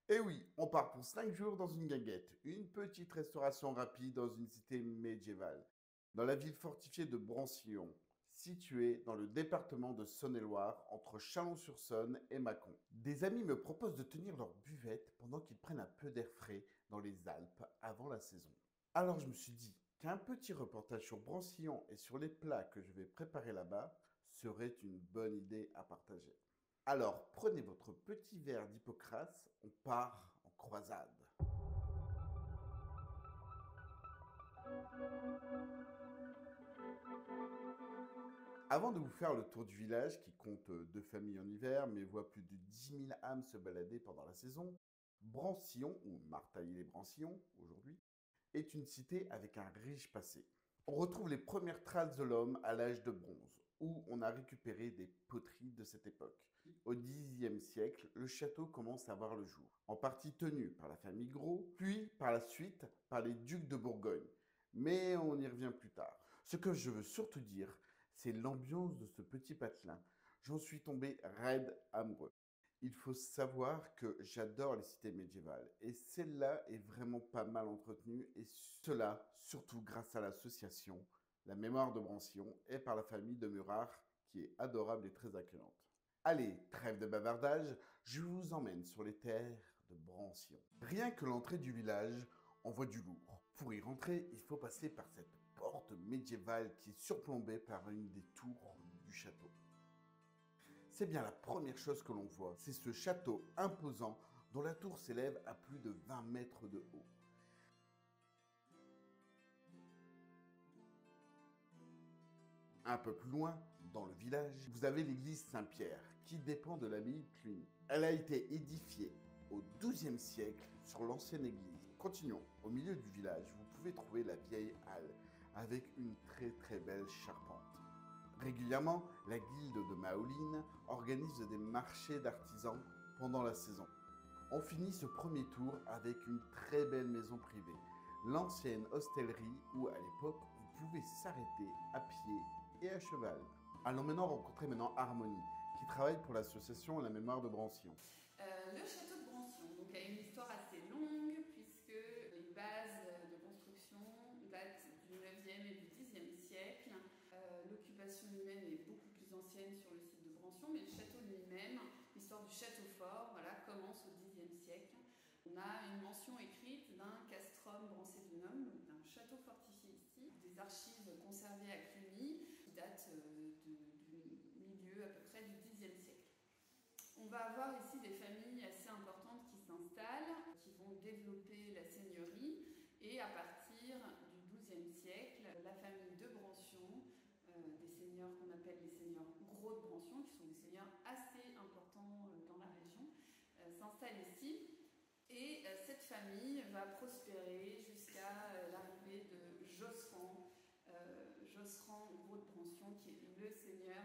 Et oui, on part pour 5 jours dans une guinguette, une petite restauration rapide dans une cité médiévale, dans la ville fortifiée de Brancillon, située dans le département de Saône-et-Loire, entre Chalon-sur-Saône et Mâcon. Des amis me proposent de tenir leur buvette pendant qu'ils prennent un peu d'air frais dans les Alpes avant la saison. Alors je me suis dit qu'un petit reportage sur Brancillon et sur les plats que je vais préparer là-bas serait une bonne idée à partager. Alors, prenez votre petit verre d'Hippocrate, on part en croisade. Avant de vous faire le tour du village, qui compte deux familles en hiver, mais voit plus de 10 000 âmes se balader pendant la saison, Brancillon, ou Martailles-les-Brancillons aujourd'hui, est une cité avec un riche passé. On retrouve les premières traces de l'homme à l'âge de bronze, où on a récupéré des poteries de cette époque. Au Xe siècle, le château commence à voir le jour, en partie tenu par la famille Gros, puis par la suite par les ducs de Bourgogne. Mais on y revient plus tard. Ce que je veux surtout dire, c'est l'ambiance de ce petit patelin. J'en suis tombé raide amoureux. Il faut savoir que j'adore les cités médiévales et celle-là est vraiment pas mal entretenue et cela surtout grâce à l'association La Mémoire de Brancillon et par la famille de Murard qui est adorable et très accueillante. Allez, trêve de bavardage, je vous emmène sur les terres de Brancillon. Rien que l'entrée du village envoie du lourd. Pour y rentrer, il faut passer par cette porte médiévale qui est surplombée par une des tours du château. C'est bien la première chose que l'on voit, c'est ce château imposant dont la tour s'élève à plus de 20 mètres de haut. Un peu plus loin, dans le village, vous avez l'église Saint-Pierre, qui dépend de l'abbaye de Cluny. Elle a été édifiée au XIIe siècle sur l'ancienne église. Continuons. Au milieu du village, vous pouvez trouver la vieille halle, avec une très belle charpente. Régulièrement, la guilde de Maoline organise des marchés d'artisans pendant la saison. On finit ce premier tour avec une très belle maison privée, l'ancienne hostellerie où à l'époque vous pouvez s'arrêter à pied et à cheval. Allons maintenant rencontrer Harmonie, qui travaille pour l'association La Mémoire de Brancillon. Le château de Brancillon donc, a une histoire assez longue puisque les bases de construction datent du 9e et du 10e siècle. L'occupation humaine est beaucoup plus ancienne sur le site de Brancillon, mais le château lui-même, l'histoire du château fort, voilà, commence au 10e siècle. On a une mention écrite d'un castrum brancédunum, d'un château fortifié ici, des archives conservées à Cluny qui datent du milieu à peu près du 10e siècle. On va avoir ici des familles assez importantes qui s'installent, qui vont développer la seigneurie. Et à partir du XIIe siècle, la famille de Brancillon, des seigneurs qu'on appelle les seigneurs gros de Brancillon, qui sont des seigneurs assez importants dans la région, s'installe ici. Et cette famille va prospérer jusqu'à l'arrivée de Josserand, Josserand gros de Brancillon, qui est le seigneur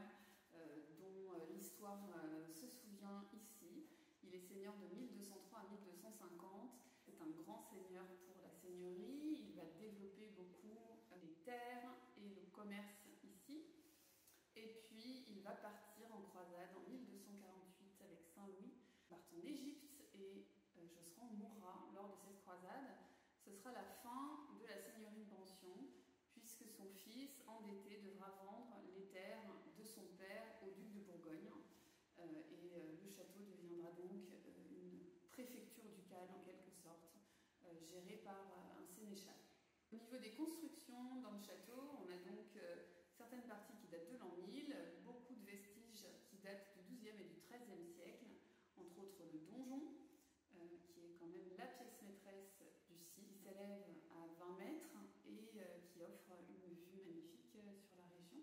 dont l'histoire se souvient ici. Il est seigneur de 1203 à 1250. C'est un grand seigneur pour la seigneurie. Il va développer beaucoup les terres et le commerce ici. Et puis, il va partir en croisade en 1248 avec Saint-Louis. Il part en Égypte et Josserand mourra lors de cette croisade. Ce sera la fin de la seigneurie de Brancillon, puisque son fils, endetté, devra vendre les terres de son père au duc de Bourgogne. Le château deviendra donc une préfecture ducale, en quelque sorte, gérée par un sénéchal. Au niveau des constructions dans le château, on a donc certaines parties qui datent de l'an 1000, beaucoup de vestiges qui datent du XIIe et du XIIIe siècle, entre autres le donjon, qui est quand même la pièce maîtresse du site, qui s'élève à 20 mètres et qui offre une vue magnifique sur la région.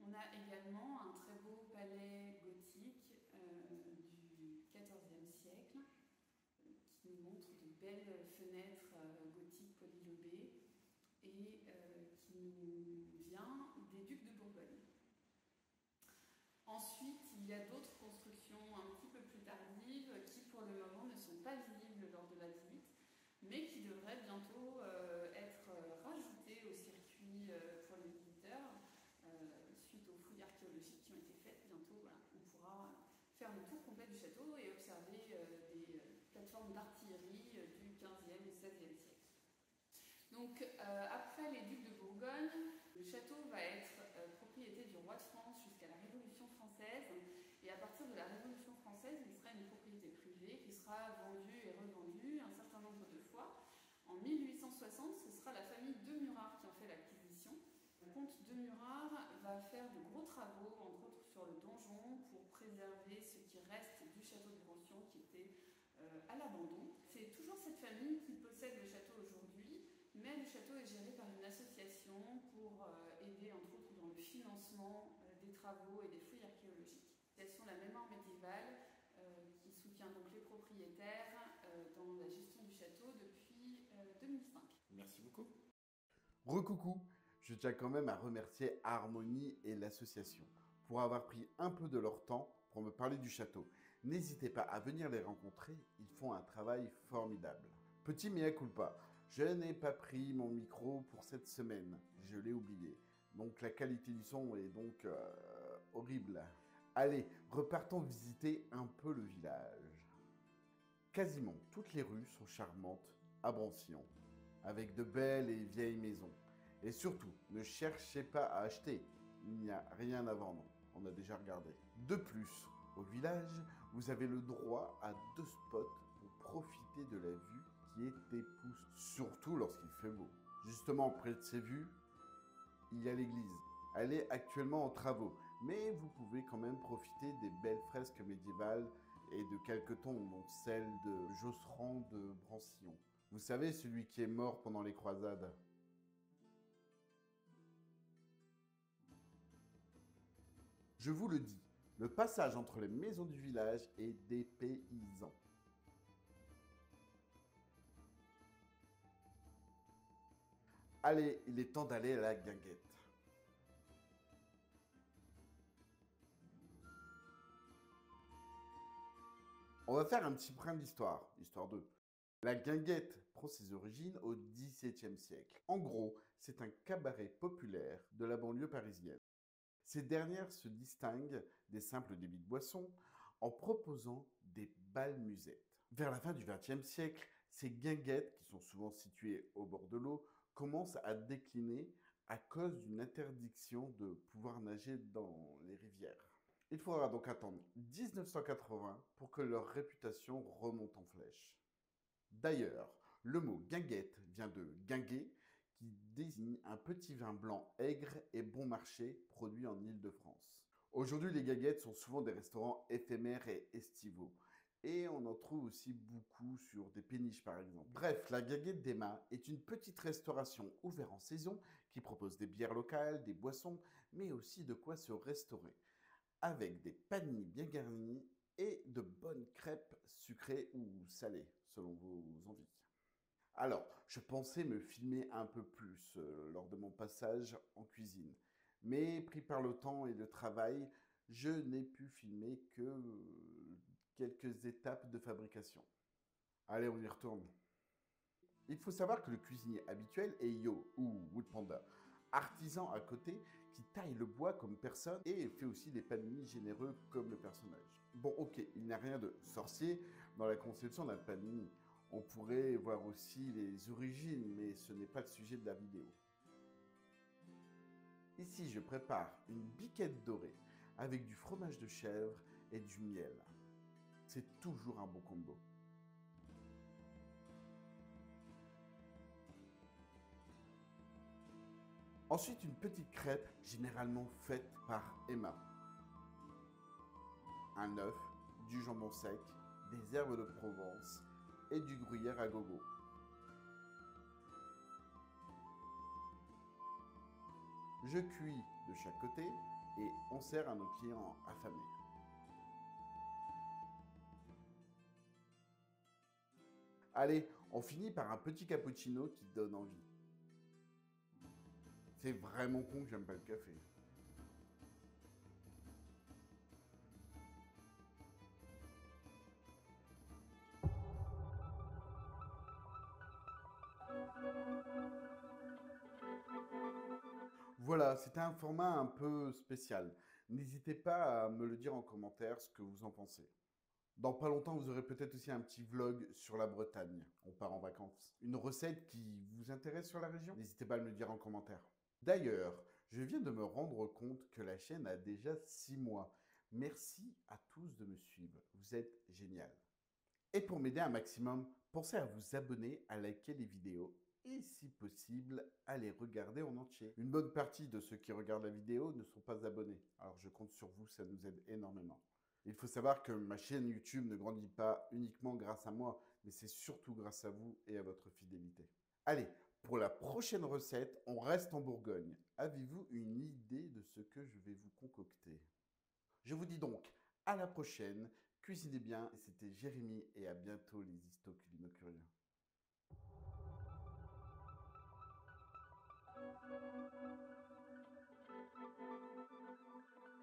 On a également un très beau palais gothique du XIVe siècle qui nous montre de belles fenêtres gothiques polylobées et qui nous vient des ducs de Bourgogne. Ensuite, il y a d'autres constructions un petit peu plus tardives qui, pour le moment, ne sont pas visibles lors de la visite, mais qui devraient bientôt être rajoutées au circuit pour les visiteurs. Suite aux fouilles archéologiques qui ont été faites, bientôt voilà, on pourra faire le tour complet du château et observer des plateformes Donc après les ducs de Bourgogne, le château va être propriété du roi de France jusqu'à la Révolution française. Et à partir de la Révolution française, il sera une propriété privée qui sera vendue et revendue un certain nombre de fois. En 1860, ce sera la famille de Murat qui en fait l'acquisition. Le comte de Murat va faire de gros travaux, entre autres sur le donjon, pour préserver ce qui reste du château de Brancion qui était à l'abandon. C'est toujours cette famille qui possède le château aujourd'hui, mais le château est géré par une association pour aider entre autres dans le financement des travaux et des fouilles archéologiques. L'association La Mémoire Médiévale qui soutient donc les propriétaires dans la gestion du château depuis 2005. Merci beaucoup. Recoucou, je tiens quand même à remercier Harmonie et l'association pour avoir pris un peu de leur temps pour me parler du château. N'hésitez pas à venir les rencontrer, ils font un travail formidable. Petit mea culpa, je n'ai pas pris mon micro pour cette semaine, je l'ai oublié. Donc la qualité du son est donc horrible. Allez, repartons visiter un peu le village. Quasiment toutes les rues sont charmantes à Brancion, avec de belles et vieilles maisons. Et surtout, ne cherchez pas à acheter, il n'y a rien à vendre, on a déjà regardé. De plus, au village, vous avez le droit à 2 spots pour profiter de la vue qui est épouse, surtout lorsqu'il fait beau. Justement, près de ces vues, il y a l'église. Elle est actuellement en travaux, mais vous pouvez quand même profiter des belles fresques médiévales et de quelques tombes, dont celle de Josserand de Brancion. Vous savez, celui qui est mort pendant les croisades. Je vous le dis, le passage entre les maisons du village est dépaysant. Allez, il est temps d'aller à la guinguette. On va faire un petit brin d'histoire, histoire 2. La guinguette prend ses origines au XVIIe siècle. En gros, c'est un cabaret populaire de la banlieue parisienne. Ces dernières se distinguent des simples débits de boissons en proposant des bals musettes. Vers la fin du XXe siècle, ces guinguettes, qui sont souvent situées au bord de l'eau, commencent à décliner à cause d'une interdiction de pouvoir nager dans les rivières. Il faudra donc attendre 1980 pour que leur réputation remonte en flèche. D'ailleurs, le mot guinguette vient de guinguet, qui désigne un petit vin blanc aigre et bon marché produit en Île-de-France. Aujourd'hui, les guinguettes sont souvent des restaurants éphémères et estivaux. Et on en trouve aussi beaucoup sur des péniches par exemple. Bref, la guinguette d'Emma est une petite restauration ouverte en saison qui propose des bières locales, des boissons, mais aussi de quoi se restaurer. Avec des paniers bien garnis et de bonnes crêpes sucrées ou salées, selon vos envies. Alors, je pensais me filmer un peu plus lors de mon passage en cuisine. Mais pris par le temps et le travail, je n'ai pu filmer que quelques étapes de fabrication. Allez, on y retourne. Il faut savoir que le cuisinier habituel est Yo, ou Wood Panda, artisan à côté qui taille le bois comme personne et fait aussi des panini généreux comme le personnage. Bon, ok, il n'y a rien de sorcier dans la conception d'un panini. On pourrait voir aussi les origines, mais ce n'est pas le sujet de la vidéo. Ici, je prépare une biquette dorée avec du fromage de chèvre et du miel. C'est toujours un bon combo. Ensuite, une petite crêpe généralement faite par Emma. Un œuf, du jambon sec, des herbes de Provence et du gruyère à gogo. Je cuis de chaque côté et on sert à nos clients affamés. Allez, on finit par un petit cappuccino qui donne envie. C'est vraiment con que j'aime pas le café. Voilà, c'était un format un peu spécial. N'hésitez pas à me le dire en commentaire ce que vous en pensez. Dans pas longtemps, vous aurez peut-être aussi un petit vlog sur la Bretagne. On part en vacances. Une recette qui vous intéresse sur la région? N'hésitez pas à me le dire en commentaire. D'ailleurs, je viens de me rendre compte que la chaîne a déjà 6 mois. Merci à tous de me suivre. Vous êtes génial. Et pour m'aider un maximum, pensez à vous abonner, à liker les vidéos et si possible, à les regarder en entier. Une bonne partie de ceux qui regardent la vidéo ne sont pas abonnés. Alors je compte sur vous, ça nous aide énormément. Il faut savoir que ma chaîne YouTube ne grandit pas uniquement grâce à moi, mais c'est surtout grâce à vous et à votre fidélité. Allez, pour la prochaine recette, on reste en Bourgogne. Avez-vous une idée de ce que je vais vous concocter? Je vous dis donc à la prochaine, cuisinez bien, c'était Jérémy et à bientôt les histoculino-curieux.